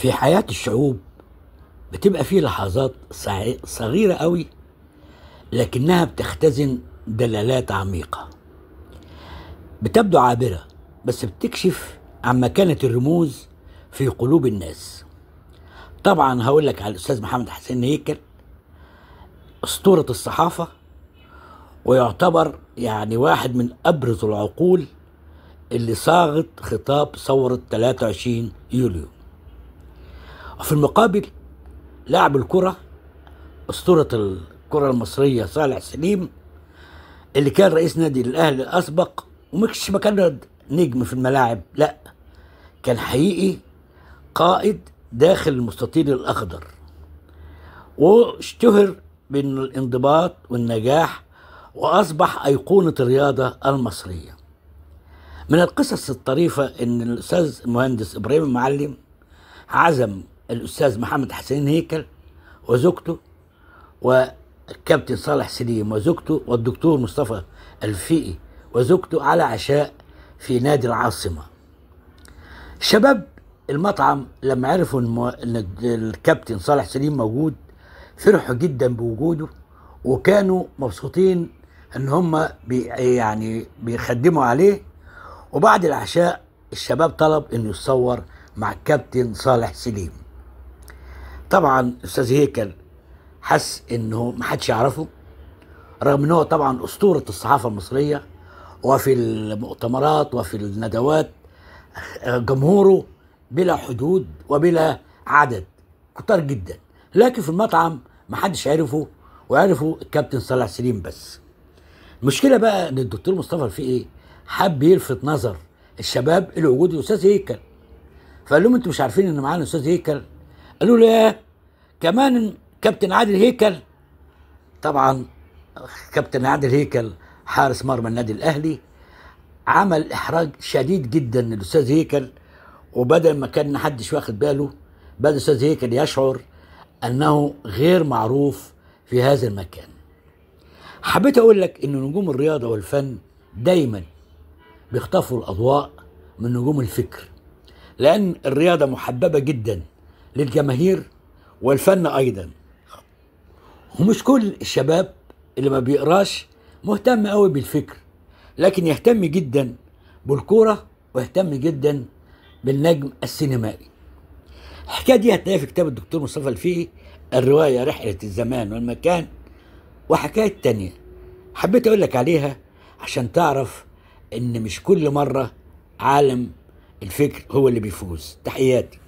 في حياة الشعوب بتبقى فيه لحظات صغيرة قوي، لكنها بتختزن دلالات عميقة، بتبدو عابرة بس بتكشف عن مكانة الرموز في قلوب الناس. طبعا هقول لك على الأستاذ محمد حسين هيكل، أسطورة الصحافة، ويعتبر واحد من أبرز العقول اللي صاغت خطاب ثورة 23 يوليو. وفي المقابل لاعب الكرة، أسطورة الكرة المصرية صالح سليم، اللي كان رئيس نادي الأهلي الأسبق، ومش مجرد نجم في الملاعب، لا، كان حقيقي قائد داخل المستطيل الأخضر، واشتهر بالانضباط والنجاح، وأصبح أيقونة الرياضة المصرية. من القصص الطريفة إن الأستاذ المهندس إبراهيم المعلم عزم الأستاذ محمد حسين هيكل وزوجته والكابتن صالح سليم وزوجته والدكتور مصطفى الفقي وزوجته على عشاء في نادي العاصمة. شباب المطعم لما عرفوا إن الكابتن صالح سليم موجود فرحوا جدا بوجوده، وكانوا مبسوطين ان هم بيخدموا عليه. وبعد العشاء الشباب طلب انه يتصور مع الكابتن صالح سليم. طبعا الاستاذ هيكل حس انه محدش يعرفه، رغم انه طبعا اسطورة الصحافة المصرية، وفي المؤتمرات وفي الندوات جمهوره بلا حدود وبلا عدد، كتار جدا، لكن في المطعم محدش عرفه، وعرفوا الكابتن صالح سليم بس. المشكلة بقى ان الدكتور مصطفى الفقي حب يلفت نظر الشباب الى وجود الاستاذ هيكل، فقال لهم انتوا مش عارفين ان معانا الاستاذ هيكل؟ قالوا له ياه، كمان كابتن عادل هيكل؟ طبعا كابتن عادل هيكل حارس مرمى النادي الاهلي عمل احراج شديد جدا للاستاذ هيكل، وبدل ما كان محدش واخد باله بدا الاستاذ هيكل يشعر انه غير معروف في هذا المكان. حبيت اقول لك ان نجوم الرياضه والفن دايما بيخطفوا الاضواء من نجوم الفكر، لان الرياضه محببه جدا للجماهير والفن ايضا، ومش كل الشباب اللي ما بيقراش مهتم قوي بالفكر، لكن يهتم جدا بالكوره ويهتم جدا بالنجم السينمائي. الحكايه دي هتلاقيها في كتاب الدكتور مصطفى الفقي، الروايه رحله الزمان والمكان، وحكايه تانيه حبيت اقول لك عليها عشان تعرف ان مش كل مره عالم الفكر هو اللي بيفوز. تحياتي.